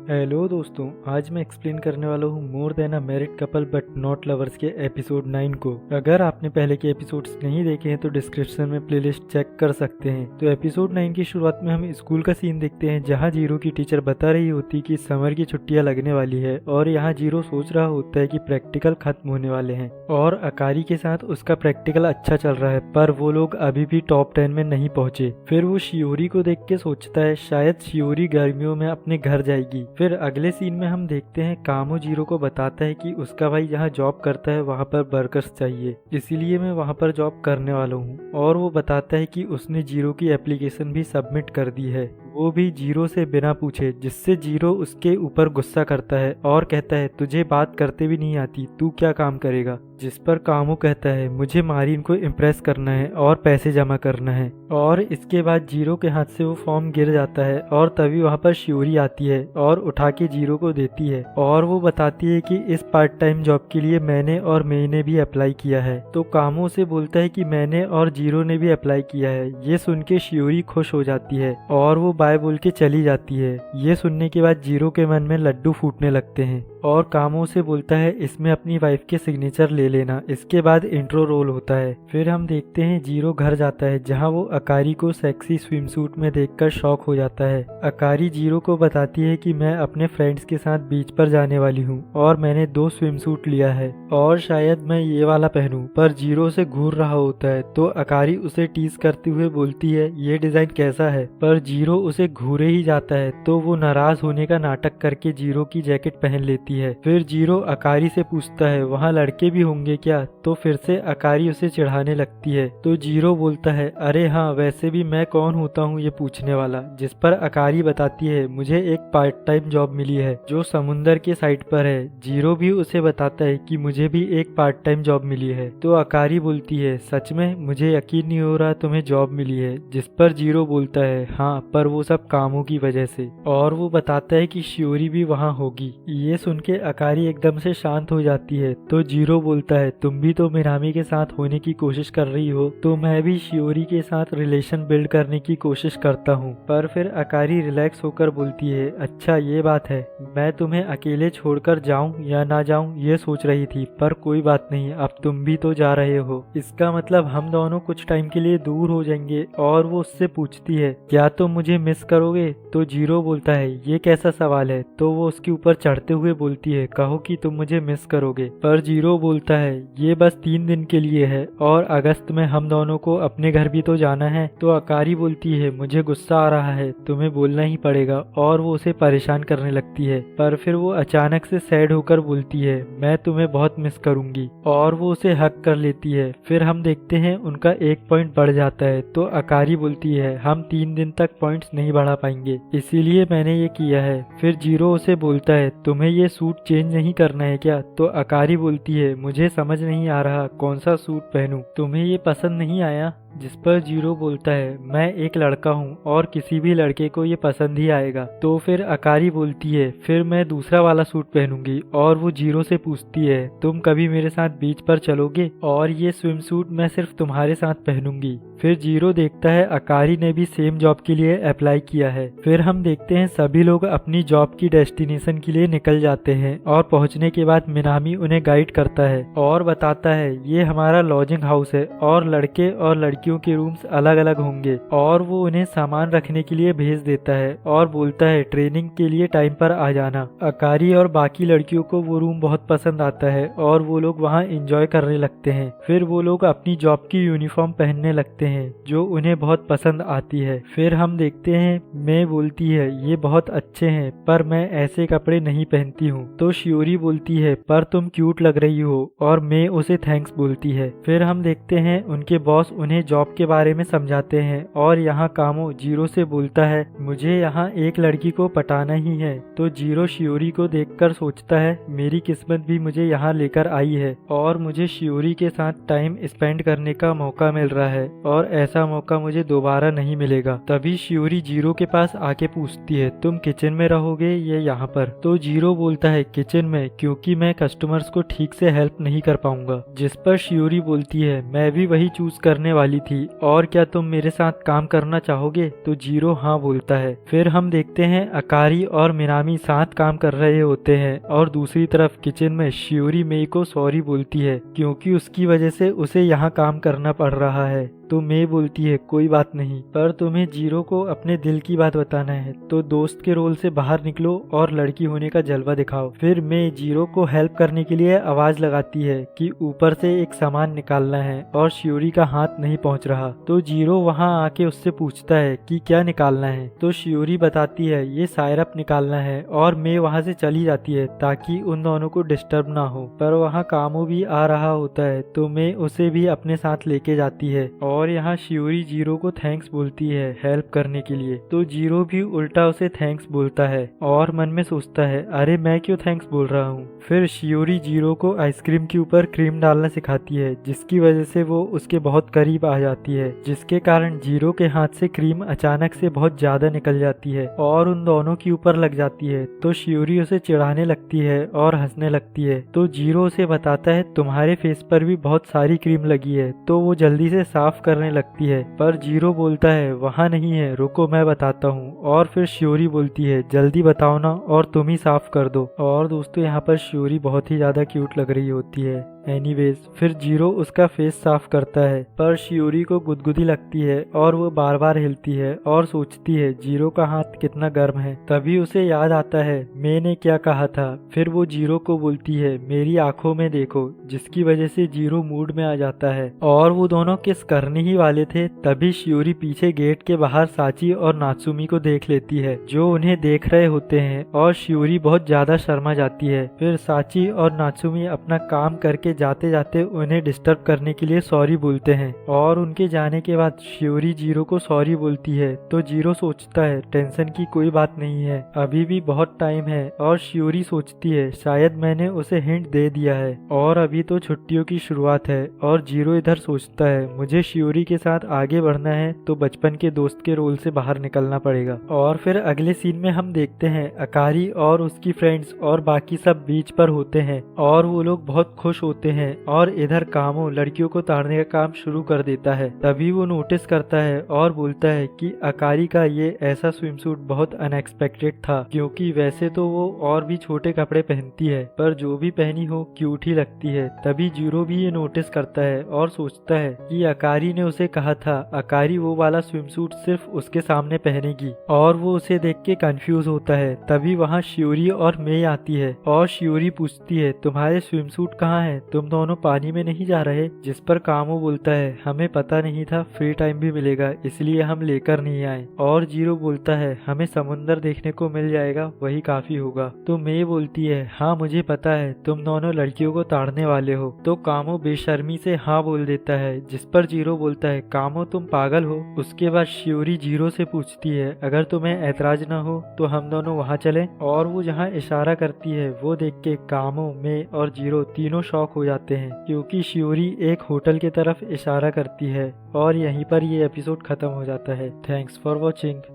Hello दोस्तों, आज मैं एक्सप्लेन करने वाला हूँ more than a married couple but not lovers के एपिसोड 9 को। अगर आपने पहले के एपिसोड्स नहीं देखे हैं तो डिस्क्रिप्शन में प्लेलिस्ट चेक कर सकते हैं। तो एपिसोड 9 की शुरुआत में हम स्कूल का सीन देखते हैं जहाँ जीरो की टीचर बता रही होती कि समर की छुट्टियां लगने वाली है और यहाँ जीरो सोच रहा होता है कि प्रैक्टिकल खत्म होने वाले हैं और अकारी के साथ उसका प्रैक्टिकल अच्छा चल रहा है, पर वो लोग अभी भी टॉप 10 में नहीं पहुंचे। फिर वो शियोरी को देख के सोचता है शायद शियोरी गर्मियों में अपने घर जाएगी। फिर अगले सीन में हम देखते हैं कामो जीरो को बताता है कि उसका भाई जहाँ जॉब करता है वहाँ पर वर्कर्स चाहिए, इसीलिए मैं वहाँ पर जॉब करने वाला हूँ। और वो बताता है कि उसने जीरो की एप्लीकेशन भी सबमिट कर दी है, वो भी जीरो से बिना पूछे, जिससे जीरो उसके ऊपर गुस्सा करता है और कहता है तुझे बात करते भी नहीं आती, तू क्या काम करेगा। जिस पर कामो कहता है मुझे मारिन को इम्प्रेस करना है और पैसे जमा करना है। और इसके बाद जीरो के हाथ से वो फॉर्म गिर जाता है और तभी वहाँ पर शियोरी आती है और उठा के जीरो को देती है और वो बताती है कि इस पार्ट टाइम जॉब के लिए मैंने और मेई ने भी अप्लाई किया है। तो कामो से बोलता है कि मैंने और जीरो ने भी अप्लाई किया है। ये सुन के शियोरी खुश हो जाती है और वो बाय बोल के चली जाती है। ये सुनने के बाद जीरो के मन में लड्डू फूटने लगते हैं और कामो से बोलता है इसमें अपनी वाइफ के सिग्नेचर ले लेना। इसके बाद इंट्रो रोल होता है। फिर हम देखते हैं जीरो घर जाता है जहां वो अकारी को सेक्सी स्विमसूट में देखकर शॉक हो जाता है। अकारी जीरो को बताती है कि मैं अपने फ्रेंड्स के साथ बीच पर जाने वाली हूँ और मैंने 2 स्विमसूट लिया है और शायद मैं ये वाला पहनूं, पर जीरो से घूर रहा होता है। तो अकारी उसे टीज करते हुए बोलती है ये डिजाइन कैसा है, पर जीरो उसे घूरे ही जाता है। तो वो नाराज होने का नाटक करके जीरो की जैकेट पहन लेती है। फिर जीरो अकारी से पूछता है वहाँ लड़के भी होंगे क्या, तो फिर से अकारी उसे चिढ़ाने लगती है। तो जीरो बोलता है अरे हाँ, वैसे भी मैं कौन होता हूँ ये पूछने वाला। जिस पर अकारी बताती है मुझे एक पार्ट टाइम जॉब मिली है जो समुंदर के साइड पर है। जीरो भी उसे बताता है कि मुझे भी एक पार्ट टाइम जॉब मिली है। तो अकारी बोलती है सच में, मुझे यकीन नहीं हो रहा तुम्हें जॉब मिली है। जिस पर जीरो बोलता है हाँ, पर वो सब कामों की वजह से। और वो बताता है कि शियोरी भी वहाँ होगी। ये सुन के अकारी एकदम से शांत हो जाती है। तो जीरो बोलता है तुम भी तो मिनामी के साथ होने की कोशिश कर रही हो, तो मैं भी शियोरी के साथ रिलेशन बिल्ड करने की कोशिश करता हूँ। पर फिर अकारी रिलैक्स होकर बोलती है अच्छा ये बात है, मैं तुम्हें अकेले छोड़कर जाऊं या ना जाऊं ये सोच रही थी, पर कोई बात नहीं, अब तुम भी तो जा रहे हो, इसका मतलब हम दोनों कुछ टाइम के लिए दूर हो जाएंगे। और वो उससे पूछती है क्या तुम मुझे मिस करोगे। तो जीरो बोलता है ये कैसा सवाल है। तो वो उसके ऊपर चढ़ते हुए बोलती है कहो कि तुम मुझे मिस करोगे। पर जीरो बोलता है ये बस 3 दिन के लिए है और अगस्त में हम दोनों को अपने घर भी तो जाना है। तो अकारी बोलती है मुझे गुस्सा आ रहा है, तुम्हें बोलना ही पड़ेगा। और वो उसे परेशान करने लगती है। पर फिर वो अचानक से सैड होकर बोलती है मैं तुम्हें बहुत मिस करूंगी, और वो उसे हक कर लेती है। फिर हम देखते हैं उनका 1 पॉइंट बढ़ जाता है। तो अकारी बोलती है हम 3 दिन तक पॉइंट्स नहीं बढ़ा पाएंगे, इसीलिए मैंने ये किया है। फिर जीरो उसे बोलता है तुम्हें ये सूट चेंज नहीं करना है क्या। तो अकारी बोलती है मुझे समझ नहीं आ रहा कौन सा सूट पहनूं, तुम्हें ये पसंद नहीं आया। जिस पर जीरो बोलता है मैं एक लड़का हूँ और किसी भी लड़के को ये पसंद ही आएगा। तो फिर अकारी बोलती है फिर मैं दूसरा वाला सूट पहनूंगी। और वो जीरो से पूछती है तुम कभी मेरे साथ बीच पर चलोगे, और ये स्विम सूट मैं सिर्फ तुम्हारे साथ पहनूंगी। फिर जीरो देखता है अकारी ने भी सेम जॉब के लिए अप्लाई किया है। फिर हम देखते हैं सभी लोग अपनी जॉब की डेस्टिनेशन के लिए निकल जाते हैं और पहुंचने के बाद मिनामी उन्हें गाइड करता है और बताता है ये हमारा लॉजिंग हाउस है और लड़के और लड़कियों के रूम्स अलग अलग होंगे। और वो उन्हें सामान रखने के लिए भेज देता है और बोलता है ट्रेनिंग के लिए टाइम पर आ जाना। अकारी और बाकी लड़कियों को वो रूम बहुत पसंद आता है और वो लोग वहाँ एंजॉय करने लगते हैं। फिर वो लोग अपनी जॉब की यूनिफॉर्म पहनने लगते हैं जो उन्हें बहुत पसंद आती है। फिर हम देखते हैं मैं बोलती है ये बहुत अच्छे हैं, पर मैं ऐसे कपड़े नहीं पहनती हूँ। तो शियोरी बोलती है पर तुम क्यूट लग रही हो, और मैं उसे थैंक्स बोलती है। फिर हम देखते हैं उनके बॉस उन्हें जॉब के बारे में समझाते हैं और यहाँ कामो जीरो से बोलता है मुझे यहाँ एक लड़की को पटाना ही है। तो जीरो शियोरी को देखकर सोचता है मेरी किस्मत भी मुझे यहाँ लेकर आई है और मुझे शियोरी के साथ टाइम स्पेंड करने का मौका मिल रहा है और ऐसा मौका मुझे दोबारा नहीं मिलेगा। तभी शियोरी जीरो के पास आके पूछती है तुम किचन में रहोगे या यहाँ पर। तो जीरो बोलता है किचन में, क्योंकि मैं कस्टमर्स को ठीक से हेल्प नहीं कर पाऊंगा। जिस पर शियोरी बोलती है मैं भी वही चूज करने वाली थी और क्या तुम मेरे साथ काम करना चाहोगे? तो जीरो हाँ बोलता है। फिर हम देखते हैं अकारी और मिनामी साथ काम कर रहे होते हैं और दूसरी तरफ किचन में शियोरी मेई को सॉरी बोलती है क्योंकि उसकी वजह से उसे यहाँ काम करना पड़ रहा है। तो मेई बोलती है कोई बात नहीं, पर तुम्हें जीरो को अपने दिल की बात बताना है तो दोस्त के रोल से बाहर निकलो और लड़की होने का जलवा दिखाओ। फिर मेई जीरो को हेल्प करने के लिए आवाज लगाती है कि ऊपर से एक सामान निकालना है और शियोरी का हाथ नहीं पहुंच रहा। तो जीरो वहां आके उससे पूछता है कि क्या निकालना है। तो शियोरी बताती है ये सायरप निकालना है और मेई वहां से चली जाती है ताकि उन दोनों को डिस्टर्ब ना हो। पर वहां कामो भी आ रहा होता है तो मेई उसे भी अपने साथ लेके जाती है और यहाँ शियोरी जीरो को थैंक्स बोलती है हेल्प करने के लिए। तो जीरो भी उल्टा उसे थैंक्स बोलता है और मन में सोचता है अरे मैं क्यों थैंक्स बोल रहा हूँ। फिर शियोरी जीरो को आइसक्रीम के ऊपर क्रीम डालना सिखाती है जिसकी वजह से वो उसके बहुत करीब आ जाती है, जिसके कारण जीरो के हाथ से क्रीम अचानक से बहुत ज्यादा निकल जाती है और उन दोनों के ऊपर लग जाती है। तो शियोरी उसे चिढ़ाने लगती है और हंसने लगती है। तो जीरो उसे बताता है तुम्हारे फेस पर भी बहुत सारी क्रीम लगी है। तो वो जल्दी से साफ करने लगती है पर जीरो बोलता है वहाँ नहीं है, रुको मैं बताता हूँ। और फिर शियोरी बोलती है जल्दी बताओ ना और तुम ही साफ कर दो। और दोस्तों यहाँ पर शियोरी बहुत ही ज्यादा क्यूट लग रही होती है। एनीवेज फिर जीरो उसका फेस साफ करता है पर शियोरी को गुदगुदी लगती है और वो बार बार हिलती है और सोचती है जीरो का हाथ कितना गर्म है। तभी उसे याद आता है मैंने क्या कहा था। फिर वो जीरो को बोलती है मेरी आंखों में देखो, जिसकी वजह से जीरो मूड में आ जाता है और वो दोनों किस करने ही वाले थे। तभी शियोरी पीछे गेट के बाहर साची और नात्सुमी को देख लेती है जो उन्हें देख रहे होते हैं और शियोरी बहुत ज्यादा शर्मा जाती है। फिर साची और नात्सुमी अपना काम करके जाते जाते उन्हें डिस्टर्ब करने के लिए सॉरी बोलते हैं और उनके जाने के बाद शियोरी जीरो को सॉरी बोलती है। तो जीरो सोचता है टेंशन की कोई बात नहीं है, अभी भी बहुत टाइम है। और शियोरी सोचती है शायद मैंने उसे हिंट दे दिया है और अभी तो छुट्टियों की शुरुआत है। और जीरो इधर सोचता है मुझे शियोरी के साथ आगे बढ़ना है तो बचपन के दोस्त के रोल से बाहर निकलना पड़ेगा। और फिर अगले सीन में हम देखते हैं अकारी और उसकी फ्रेंड्स और बाकी सब बीच पर होते हैं और वो लोग बहुत खुश होते हैं और इधर कामो लड़कियों को ताड़ने का काम शुरू कर देता है। तभी वो नोटिस करता है और बोलता है कि अकारी का ये ऐसा स्विमसूट बहुत अनएक्सपेक्टेड था क्योंकि वैसे तो वो और भी छोटे कपड़े पहनती है पर जो भी पहनी हो क्यूट ही लगती है। तभी जीरो भी ये नोटिस करता है और सोचता है कि अकारी ने उसे कहा था अकारी वो वाला स्विमसूट सिर्फ उसके सामने पहनेगी और वो उसे देख के कंफ्यूज होता है। तभी वहाँ शियोरी और मेई आती है और शियोरी पूछती है तुम्हारे स्विमसूट कहाँ है, तुम दोनों पानी में नहीं जा रहे। जिस पर कामो बोलता है हमें पता नहीं था फ्री टाइम भी मिलेगा इसलिए हम लेकर नहीं आए। और जीरो बोलता है हमें समुंदर देखने को मिल जाएगा वही काफी होगा। तो मेई बोलती है हाँ मुझे पता है तुम दोनों लड़कियों को ताड़ने वाले हो। तो कामो बेशर्मी से हाँ बोल देता है जिस पर जीरो बोलता है कामो तुम पागल हो। उसके बाद शियोरी जीरो से पूछती है अगर तुम्हें ऐतराज न हो तो हम दोनों वहाँ चलें। और वो जहाँ इशारा करती है वो देख के कामो मेई और जीरो तीनों शॉक हो जाते हैं क्योंकि शियोरी एक होटल की तरफ इशारा करती है। और यहीं पर ये एपिसोड खत्म हो जाता है। Thanks for watching.